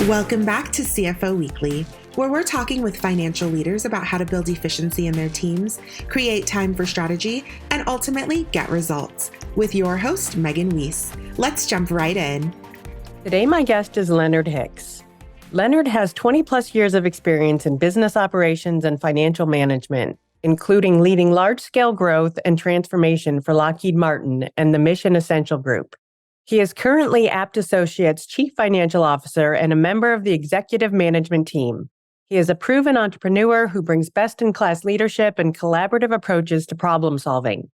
Welcome back to CFO Weekly, where we're talking with financial leaders about how to build efficiency in their teams, create time for strategy, and ultimately get results. With your host, Megan Weis. Let's jump right in. Today, my guest is Leonard Hicks. Leonard has 20 plus years of experience in business operations and financial management, including leading large-scale growth and transformation for Lockheed Martin and the Mission Essential Group. He is currently Abt Associates Chief Financial Officer and a member of the executive management team. He is a proven entrepreneur who brings best-in-class leadership and collaborative approaches to problem solving.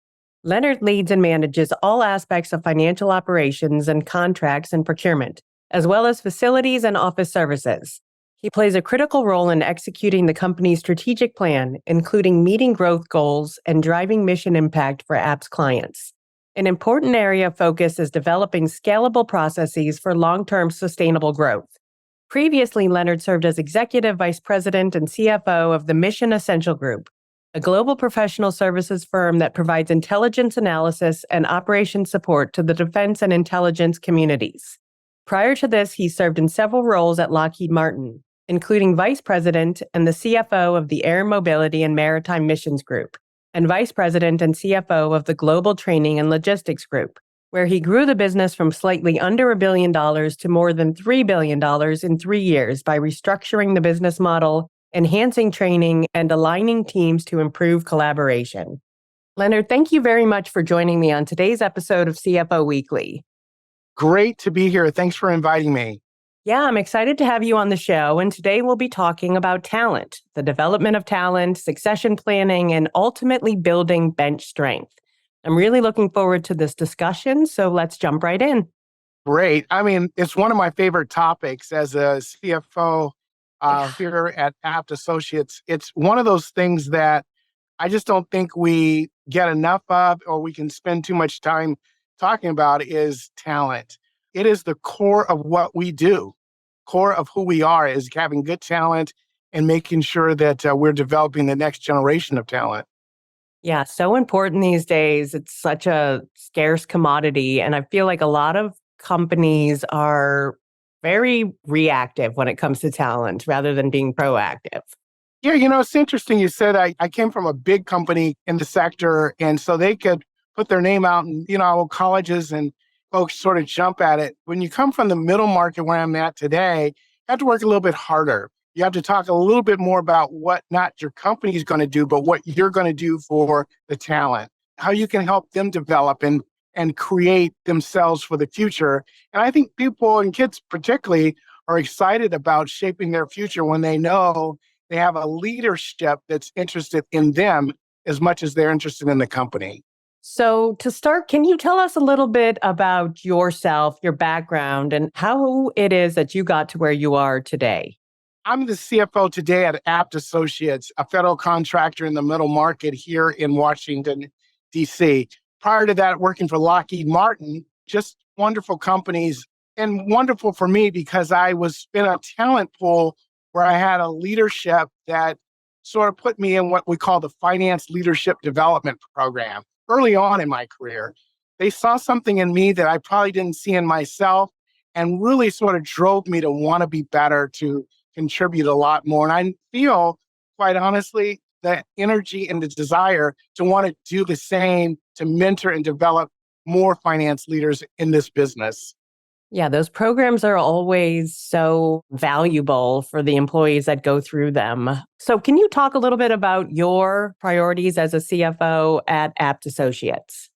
Leonard leads and manages all aspects of financial operations and contracts and procurement, as well as facilities and office services. He plays a critical role in executing the company's strategic plan, including meeting growth goals and driving mission impact for Abt's clients. An important area of focus is developing scalable processes for long-term sustainable growth. Previously, Leonard served as Executive Vice President and CFO of the Mission Essential Group, a global professional services firm that provides intelligence analysis and operations support to the defense and intelligence communities. Prior to this, he served in several roles at Lockheed Martin, including Vice President and the CFO of the Air Mobility and Maritime Missions Group, and Vice President and CFO of the Global Training and Logistics Group, where he grew the business from slightly under $1 billion to more than $3 billion in 3 years by restructuring the business model, enhancing training, and aligning teams to improve collaboration. Leonard, thank you very much for joining me on today's episode of CFO Weekly. Great to be here. Thanks for inviting me. Yeah, I'm excited to have you on the show, and today we'll be talking about talent, the development of talent, succession planning, and ultimately building bench strength. I'm really looking forward to this discussion, so let's jump right in. Great. I mean, it's one of my favorite topics as a CFO here at Abt Associates. It's one of those things that I just don't think we get enough of, or we can spend too much time talking about, is talent. It is the core of what we do. Core of who we are is having good talent and making sure that we're developing the next generation of talent. Yeah, so important these days. It's such a scarce commodity. And I feel like a lot of companies are very reactive when it comes to talent rather than being proactive. Yeah, it's interesting. You said I came from a big company in the sector, and so they could put their name out and, colleges and folks sort of jump at it. When you come from the middle market where I'm at today, you have to work a little bit harder. You have to talk a little bit more about what not your company is going to do, but what you're going to do for the talent, how you can help them develop and create themselves for the future. And I think people and kids particularly are excited about shaping their future when they know they have a leadership that's interested in them as much as they're interested in the company. So to start, can you tell us a little bit about yourself, your background, and how it is that you got to where you are today? I'm the CFO today at Abt Associates, a federal contractor in the middle market here in Washington, D.C. Prior to that, working for Lockheed Martin, just wonderful companies, and wonderful for me because I was in a talent pool where I had a leadership that sort of put me in what we call the Finance Leadership Development Program. Early on in my career, they saw something in me that I probably didn't see in myself and really sort of drove me to want to be better, to contribute a lot more. And I feel, quite honestly, the energy and the desire to want to do the same, to mentor and develop more finance leaders in this business. Yeah, those programs are always so valuable for the employees that go through them. So can you talk a little bit about your priorities as a CFO at Abt Associates?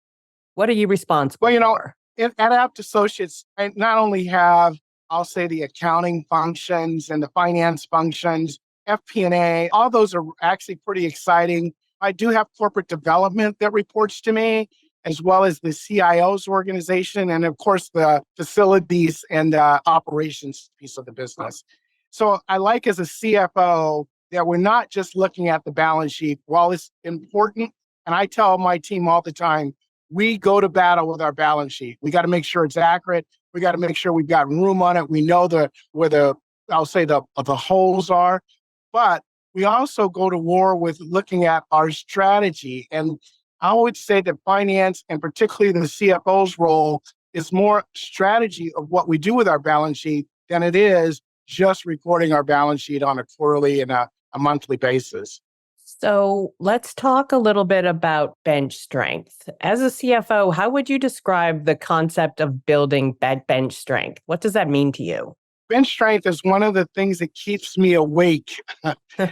What are you responsible for? At Abt Associates, I not only have, I'll say, the accounting functions and the finance functions, FP&A, all those are actually pretty exciting. I do have corporate development that reports to me, as well as the CIO's organization, and of course, the facilities and operations piece of the business. So I like as a CFO that we're not just looking at the balance sheet. While it's important, and I tell my team all the time, we go to battle with our balance sheet. We got to make sure it's accurate. We got to make sure we've got room on it. We know where the holes are, but we also go to war with looking at our strategy. And I would say that finance, and particularly the CFO's role, is more strategy of what we do with our balance sheet than it is just recording our balance sheet on a quarterly and a monthly basis. So let's talk a little bit about bench strength. As a CFO, how would you describe the concept of building bench strength? What does that mean to you? Bench strength is one of the things that keeps me awake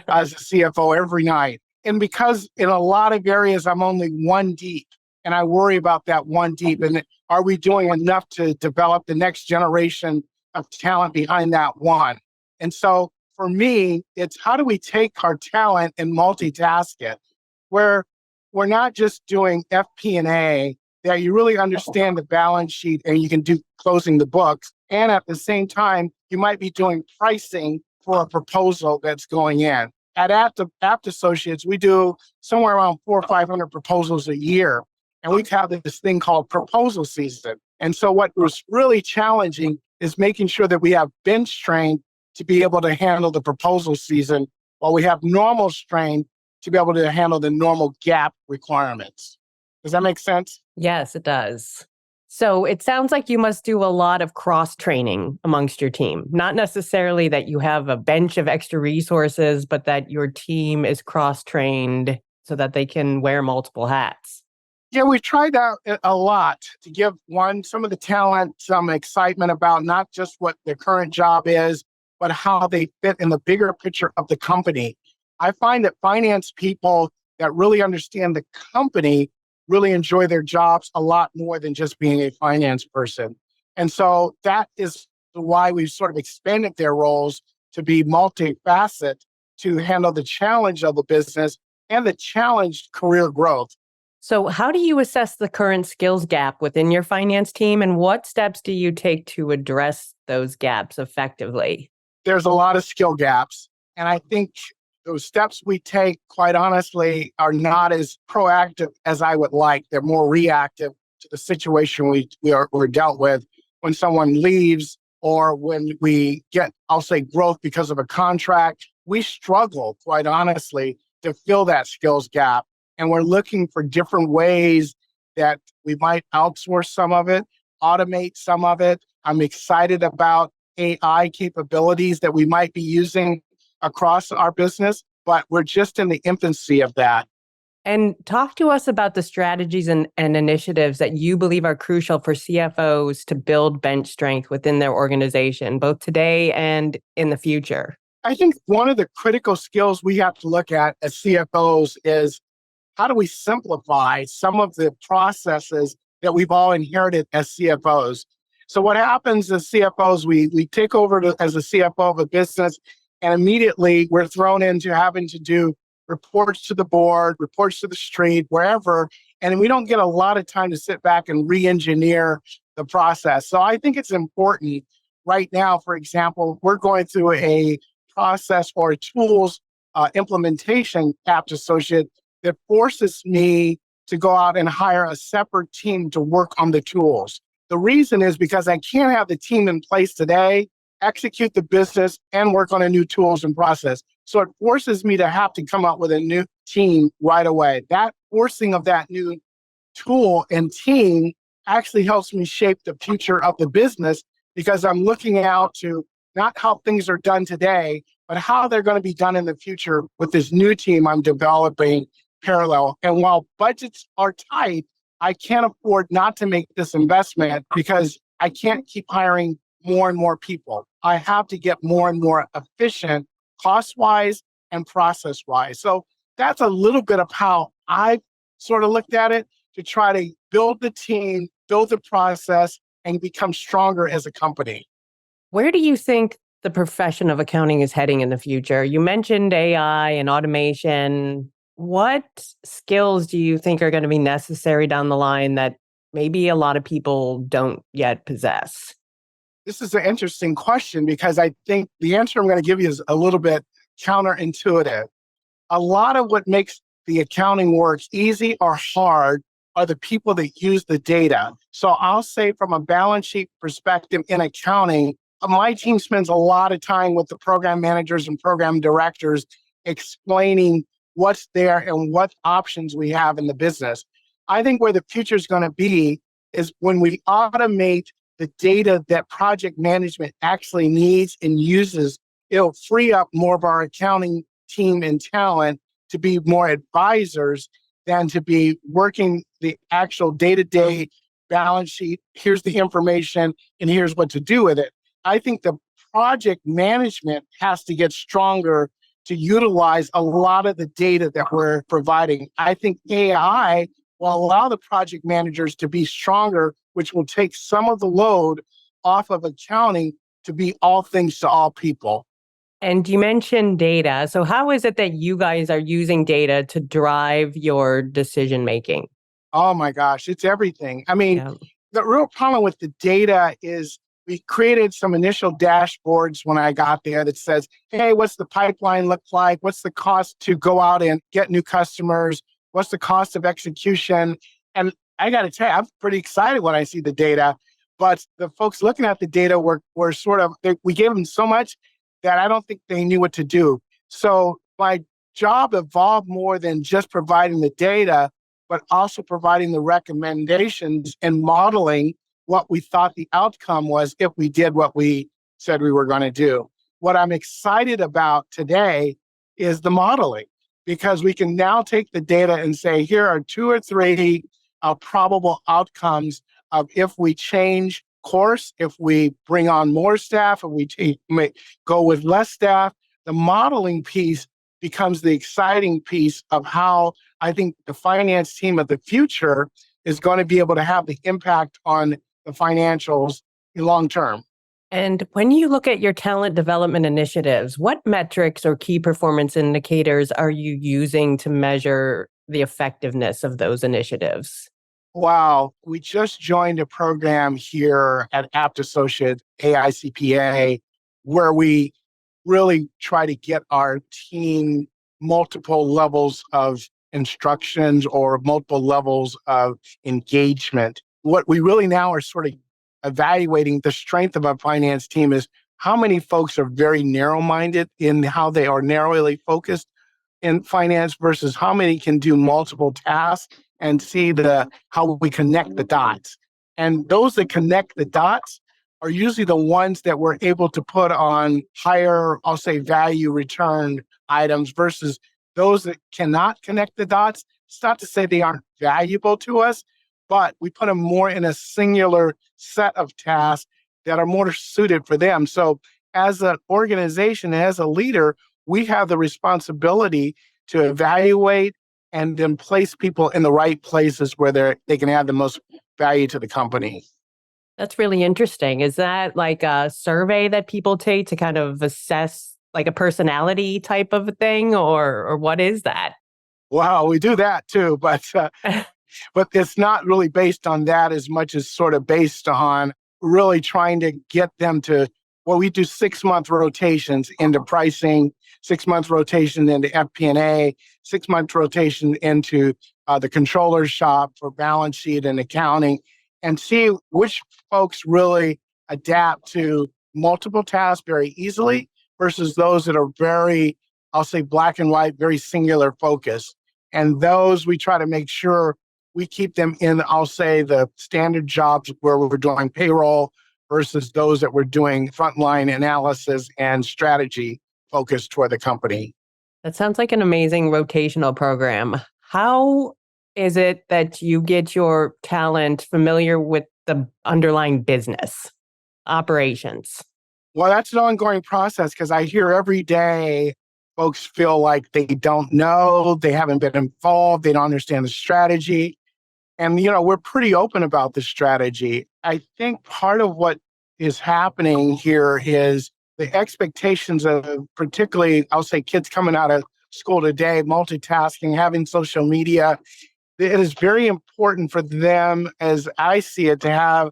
as a CFO every night. And because in a lot of areas, I'm only one deep, and I worry about that one deep. And are we doing enough to develop the next generation of talent behind that one? And so for me, it's how do we take our talent and multitask it, where we're not just doing FP&A, that you really understand the balance sheet and you can do closing the books. And at the same time, you might be doing pricing for a proposal that's going in. At Abt Associates, we do somewhere around 400 or 500 proposals a year. And we have this thing called proposal season. And so what was really challenging is making sure that we have bench strength to be able to handle the proposal season, while we have normal strength to be able to handle the normal gap requirements. Does that make sense? Yes, it does. So it sounds like you must do a lot of cross-training amongst your team. Not necessarily that you have a bench of extra resources, but that your team is cross-trained so that they can wear multiple hats. Yeah, we tried that a lot to give some of the talent some excitement about not just what their current job is, but how they fit in the bigger picture of the company. I find that finance people that really understand the company really enjoy their jobs a lot more than just being a finance person. And so that is why we've sort of expanded their roles to be multifaceted to handle the challenge of the business and the challenged career growth. So how do you assess the current skills gap within your finance team, and what steps do you take to address those gaps effectively? There's a lot of skill gaps. And I think those steps we take, quite honestly, are not as proactive as I would like. They're more reactive to the situation we're dealt with when someone leaves or when we get, I'll say, growth because of a contract. We struggle, quite honestly, to fill that skills gap. And we're looking for different ways that we might outsource some of it, automate some of it. I'm excited about AI capabilities that we might be using across our business, but we're just in the infancy of that. And talk to us about the strategies and initiatives that you believe are crucial for CFOs to build bench strength within their organization, both today and in the future. I think one of the critical skills we have to look at as CFOs is how do we simplify some of the processes that we've all inherited as CFOs? So what happens as CFOs, we take over as a CFO of a business, and immediately we're thrown into having to do reports to the board, reports to the street, wherever, and we don't get a lot of time to sit back and re-engineer the process. So I think it's important right now, for example, we're going through a process or a tools implementation Abt Associate that forces me to go out and hire a separate team to work on the tools. The reason is because I can't have the team in place today, execute the business, and work on a new tools and process. So it forces me to have to come up with a new team right away. That forcing of that new tool and team actually helps me shape the future of the business, because I'm looking out to not how things are done today, but how they're going to be done in the future with this new team I'm developing parallel. And while budgets are tight, I can't afford not to make this investment, because I can't keep hiring more and more people. I have to get more and more efficient cost-wise and process-wise. So that's a little bit of how I sort of looked at it, to try to build the team, build the process, and become stronger as a company. Where do you think the profession of accounting is heading in the future? You mentioned AI and automation. What skills do you think are going to be necessary down the line that maybe a lot of people don't yet possess? This is an interesting question, because I think the answer I'm going to give you is a little bit counterintuitive. A lot of what makes the accounting work easy or hard are the people that use the data. So I'll say, from a balance sheet perspective in accounting, my team spends a lot of time with the program managers and program directors explaining what's there and what options we have in the business. I think where the future is going to be is when we automate the data that project management actually needs and uses, it'll free up more of our accounting team and talent to be more advisors than to be working the actual day-to-day balance sheet. Here's the information and here's what to do with it. I think the project management has to get stronger to utilize a lot of the data that we're providing. I think AI will allow the project managers to be stronger, which will take some of the load off of accounting to be all things to all people. And you mentioned data. So how is it that you guys are using data to drive your decision making? Oh my gosh, it's everything. I mean, Yeah. the real problem with the data is we created some initial dashboards when I got there that says, hey, what's the pipeline look like? What's the cost to go out and get new customers? What's the cost of execution? And I got to tell you, I'm pretty excited when I see the data. But the folks looking at the data were sort of, we gave them so much that I don't think they knew what to do. So my job evolved more than just providing the data, but also providing the recommendations and modeling what we thought the outcome was if we did what we said we were going to do. What I'm excited about today is the modeling, because we can now take the data and say, here are 2 or 3 probable outcomes of if we change course, if we bring on more staff, if we may go with less staff. The modeling piece becomes the exciting piece of how I think the finance team of the future is going to be able to have the impact on the financials long term. And when you look at your talent development initiatives, what metrics or key performance indicators are you using to measure the effectiveness of those initiatives? Wow, we just joined a program here at Abt Associates, AICPA, where we really try to get our team multiple levels of instructions or multiple levels of engagement. What we really now are sort of evaluating the strength of our finance team is how many folks are very narrow-minded in how they are narrowly focused in finance versus how many can do multiple tasks and see how we connect the dots. And those that connect the dots are usually the ones that we're able to put on higher, I'll say, value return items versus those that cannot connect the dots. It's not to say they aren't valuable to us, but we put them more in a singular set of tasks that are more suited for them. So as an organization, as a leader, we have the responsibility to evaluate and then place people in the right places where they can add the most value to the company. That's really interesting. Is that like a survey that people take to kind of assess like a personality type of a thing, or what is that? Wow, we do that too, but it's not really based on that as much as sort of based on really trying to get them to, well, we do 6-month rotations into pricing, 6-month rotation into FP&A, 6-month rotation into the controller's shop for balance sheet and accounting, and see which folks really adapt to multiple tasks very easily versus those that are very, I'll say, black and white, very singular focus. And those we try to make sure we keep them in, I'll say, the standard jobs where we're doing payroll versus those that we're doing frontline analysis and strategy focused toward the company. That sounds like an amazing rotational program. How is it that you get your talent familiar with the underlying business operations? Well, that's an ongoing process because I hear every day folks feel like they don't know, they haven't been involved, they don't understand the strategy. And, we're pretty open about the strategy. I think part of what is happening here is the expectations of particularly, I'll say, kids coming out of school today, multitasking, having social media. It is very important for them, as I see it, to have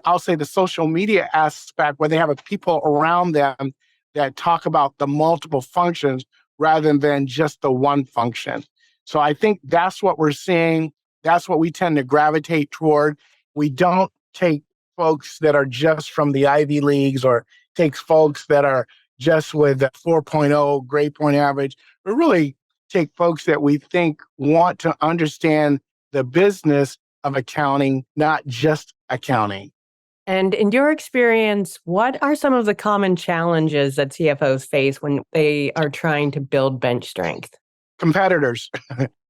I'll say the social media aspect where they have people around them that talk about the multiple functions rather than just the one function. So I think that's what we're seeing. That's what we tend to gravitate toward. We don't take folks that are just from the Ivy Leagues or take folks that are just with 4.0 grade point average. We really take folks that we think want to understand the business of accounting, not just accounting. And in your experience, what are some of the common challenges that CFOs face when they are trying to build bench strength? Competitors.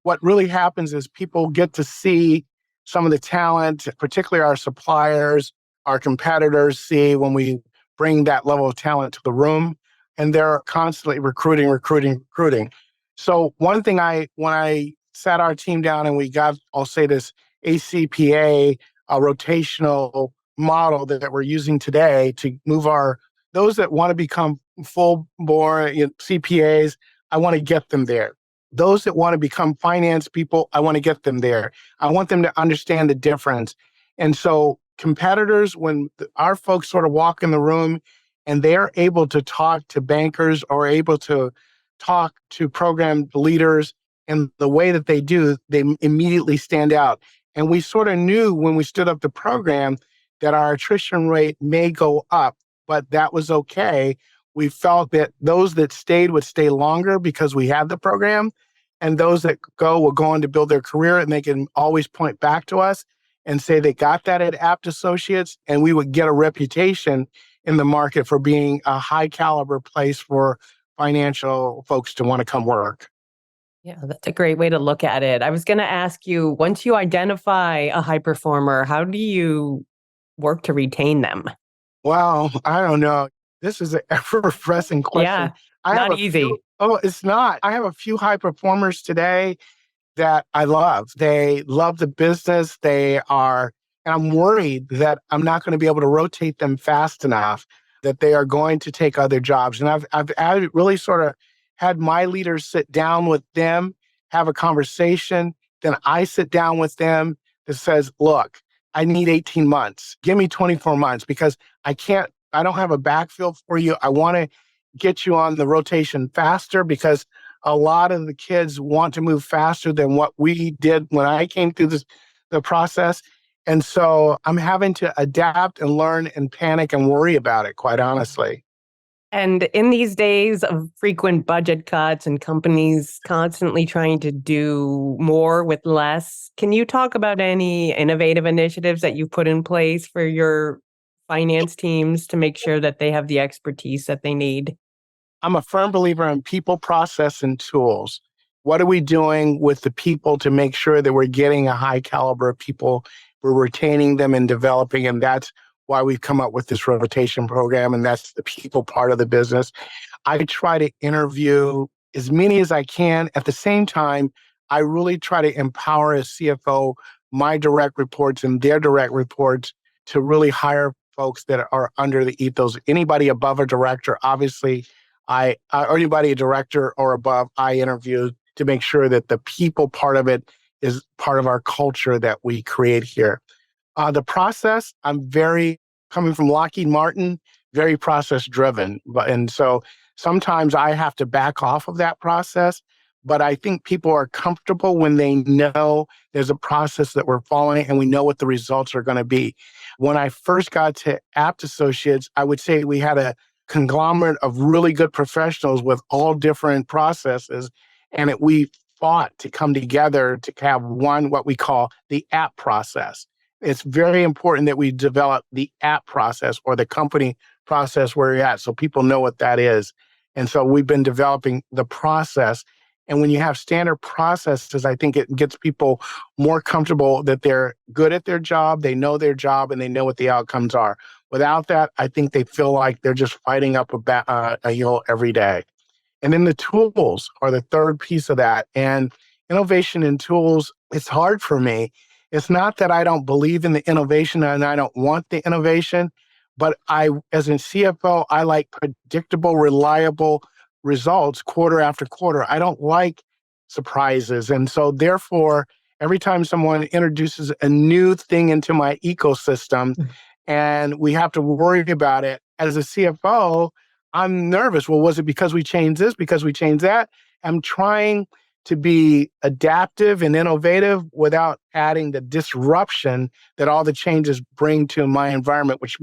What really happens is people get to see some of the talent, particularly our suppliers, our competitors see when we bring that level of talent to the room, and they're constantly recruiting, recruiting, recruiting. So one thing when I sat our team down and we got, I'll say this, ACPA, a rotational model that we're using today to move those that want to become full bore CPAs, I want to get them there. Those that want to become finance people, I want to get them there. I want them to understand the difference. And so competitors, when our folks sort of walk in the room and they're able to talk to bankers or able to talk to program leaders and the way that they do, they immediately stand out. And we sort of knew when we stood up the program that our attrition rate may go up, but that was okay. We felt that those that stayed would stay longer because we had the program, and those that go will go on to build their career, and they can always point back to us and say they got that at Abt Associates, and we would get a reputation in the market for being a high caliber place for financial folks to want to come work. Yeah, that's a great way to look at it. I was going to ask you, once you identify a high performer, how do you work to retain them? Well, I don't know. This is an ever-pressing question. Yeah, I have not easy. It's not. I have a few high performers today that I love. They love the business. And I'm worried that I'm not going to be able to rotate them fast enough, that they are going to take other jobs. And I've really sort of had my leaders sit down with them, have a conversation. Then I sit down with them that says, look, I need 18 months. Give me 24 months because I don't have a backfill for you. I want to get you on the rotation faster because a lot of the kids want to move faster than what we did when I came through the process. And so I'm having to adapt and learn and panic and worry about it, quite honestly. And in these days of frequent budget cuts and companies constantly trying to do more with less, can you talk about any innovative initiatives that you put in place for your finance teams to make sure that they have the expertise that they need? I'm a firm believer in people, process, and tools. What are we doing with the people to make sure that we're getting a high caliber of people, we're retaining them and developing, and that's why we've come up with this rotation program, and that's the people part of the business. I try to interview as many as I can. At the same time, I really try to empower as CFO my direct reports and their direct reports to really hire folks that are under the ethos. Anybody above a director, obviously, or anybody a director or above, I interview to make sure that the people part of it is part of our culture that we create here. The process, coming from Lockheed Martin, very process driven. And so sometimes I have to back off of that process, but I think people are comfortable when they know there's a process that we're following and we know what the results are going to be. When I first got to Abt Associates, I would say we had a conglomerate of really good professionals with all different processes, and we fought to come together to have one, what we call the Abt process. It's very important that we develop the Abt process or the company process where you're at so people know what that is. And so we've been developing the process. And when you have standard processes, I think it gets people more comfortable that they're good at their job, they know their job, and they know what the outcomes are. Without that, I think they feel like they're just fighting up a hill every day. And then the tools are the third piece of that. And innovation in tools, it's hard for me. It's not that I don't believe in the innovation and I don't want the innovation, but as a CFO, I like predictable, reliable results quarter after quarter. I don't like surprises. And so therefore, every time someone introduces a new thing into my ecosystem and we have to worry about it, as a CFO, I'm nervous. Well, was it because we changed this, because we changed that? I'm trying to be adaptive and innovative without adding the disruption that all the changes bring to my environment, which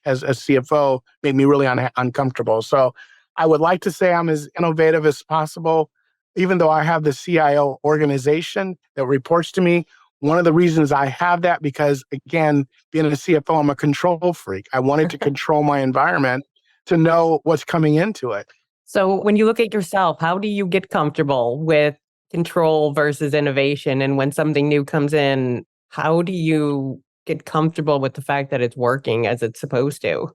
as a CFO, made me really uncomfortable. So I would like to say I'm as innovative as possible, even though I have the CIO organization that reports to me. One of the reasons I have that, because again, being a CFO, I'm a control freak. I wanted to control my environment to know what's coming into it. So when you look at yourself, how do you get comfortable with control versus innovation? And when something new comes in, how do you get comfortable with the fact that it's working as it's supposed to?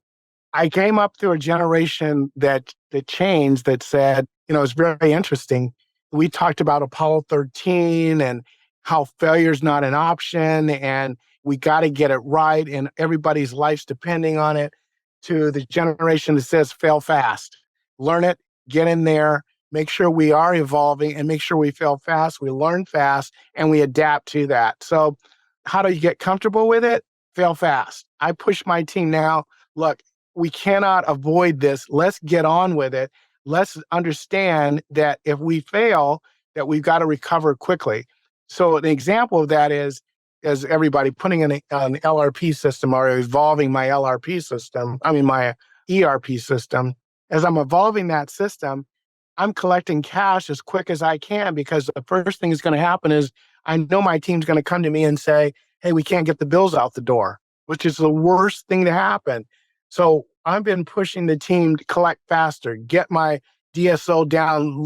I came up through a generation that changed, that said, it's very interesting. We talked about Apollo 13 and how failure is not an option and we got to get it right and everybody's life's depending on it, to the generation that says fail fast, learn it, get in there, make sure we are evolving and make sure we fail fast, we learn fast, and we adapt to that. So how do you get comfortable with it? Fail fast. I push my team now. Look, we cannot avoid this. Let's get on with it. Let's understand that if we fail, that we've got to recover quickly. So an example of that is, as everybody putting in an LRP system or evolving my my ERP system, as I'm evolving that system, I'm collecting cash as quick as I can, because the first thing that's going to happen is I know my team's going to come to me and say, hey, we can't get the bills out the door, which is the worst thing to happen. So I've been pushing the team to collect faster, get my DSO down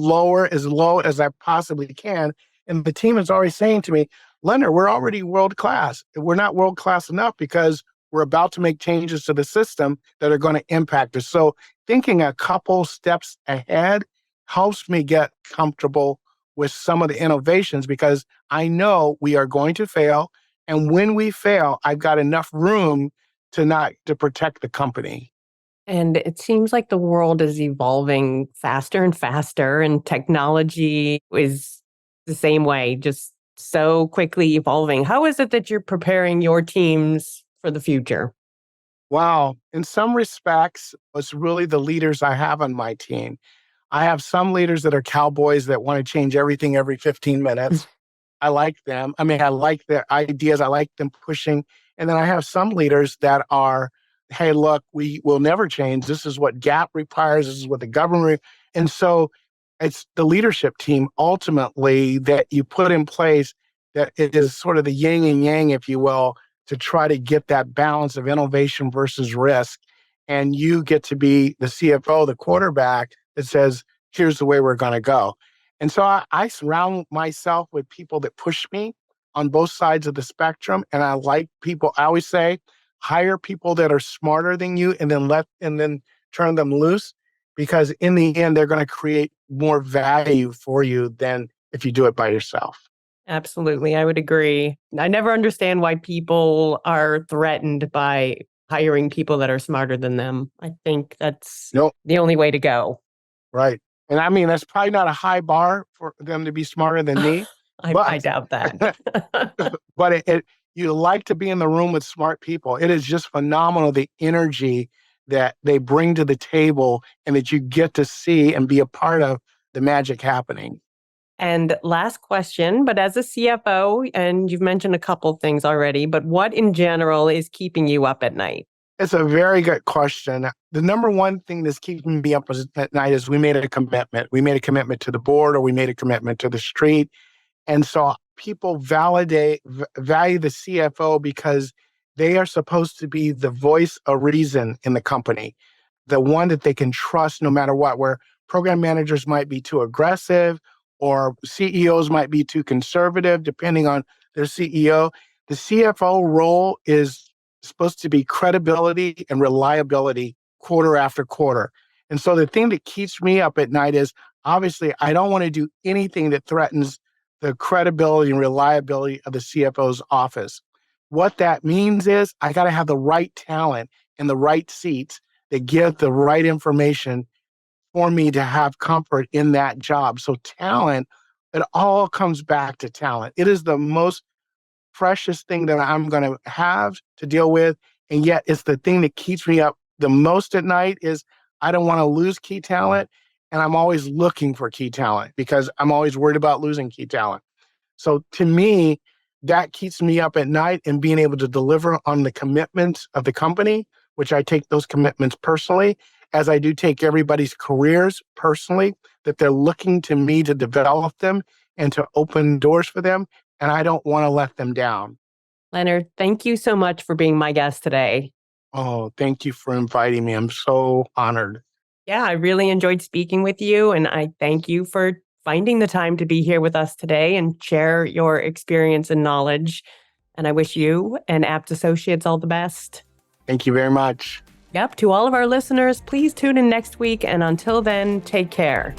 as low as I possibly can. And the team is already saying to me, Leonard, we're already world class. We're not world class enough because we're about to make changes to the system that are going to impact us. So thinking a couple steps ahead helps me get comfortable with some of the innovations, because I know we are going to fail. And when we fail, I've got enough room to protect the company. And it seems like the world is evolving faster and faster, and technology is the same way, just so quickly evolving. How is it that you're preparing your teams for the future? Wow. In some respects, it's really the leaders I have on my team. I have some leaders that are cowboys that want to change everything every 15 minutes. I like them. I like their ideas. I like them pushing. And then I have some leaders that are, hey, look, we will never change. This is what GAAP requires. This is what the government. And so it's the leadership team ultimately that you put in place, that it is sort of the yin and yang, if you will, to try to get that balance of innovation versus risk. And you get to be the CFO, the quarterback that says, here's the way we're going to go. And so I surround myself with people that push me on both sides of the spectrum. And I like people, I always say, hire people that are smarter than you and then turn them loose, because in the end, they're going to create more value for you than if you do it by yourself. Absolutely. I would agree. I never understand why people are threatened by hiring people that are smarter than them. I think that's the only way to go. Right. And that's probably not a high bar for them to be smarter than me. I doubt that. But you like to be in the room with smart people. It is just phenomenal, the energy that they bring to the table and that you get to see and be a part of the magic happening. And last question, but as a CFO, and you've mentioned a couple things already, but what in general is keeping you up at night? It's a very good question. The number one thing that's keeping me up at night is we made a commitment. We made a commitment to the board, or we made a commitment to the street. And so people value the CFO because they are supposed to be the voice of reason in the company, the one that they can trust no matter what, where program managers might be too aggressive or CEOs might be too conservative, depending on their CEO. The CFO role is supposed to be credibility and reliability quarter after quarter. And so the thing that keeps me up at night is, obviously, I don't want to do anything that threatens the credibility and reliability of the CFO's office. What that means is I got to have the right talent in the right seats that give the right information for me to have comfort in that job. So talent, it all comes back to talent. It is the most precious thing that I'm going to have to deal with. And yet it's the thing that keeps me up the most at night. Is I don't want to lose key talent. And I'm always looking for key talent because I'm always worried about losing key talent. So to me, that keeps me up at night, and being able to deliver on the commitments of the company, which I take those commitments personally, as I do take everybody's careers personally, that they're looking to me to develop them and to open doors for them. and I don't want to let them down. Leonard, thank you so much for being my guest today. Oh, thank you for inviting me. I'm so honored. Yeah, I really enjoyed speaking with you, and I thank you for finding the time to be here with us today and share your experience and knowledge. And I wish you and Abt Associates all the best. Thank you very much. Yep, to all of our listeners, please tune in next week, and until then, take care.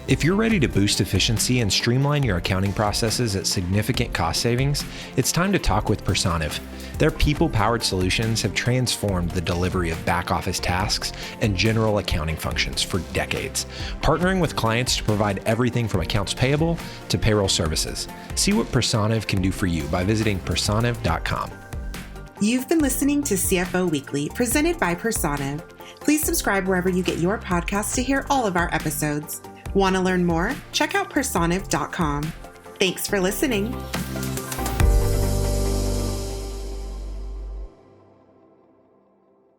If you're ready to boost efficiency and streamline your accounting processes at significant cost savings, it's time to talk with Personiv. Their people-powered solutions have transformed the delivery of back-office tasks and general accounting functions for decades, partnering with clients to provide everything from accounts payable to payroll services. See what Personiv can do for you by visiting personiv.com. You've been listening to CFO Weekly, presented by Personiv. Please subscribe wherever you get your podcasts to hear all of our episodes. Want to learn more? Check out personiv.com. Thanks for listening.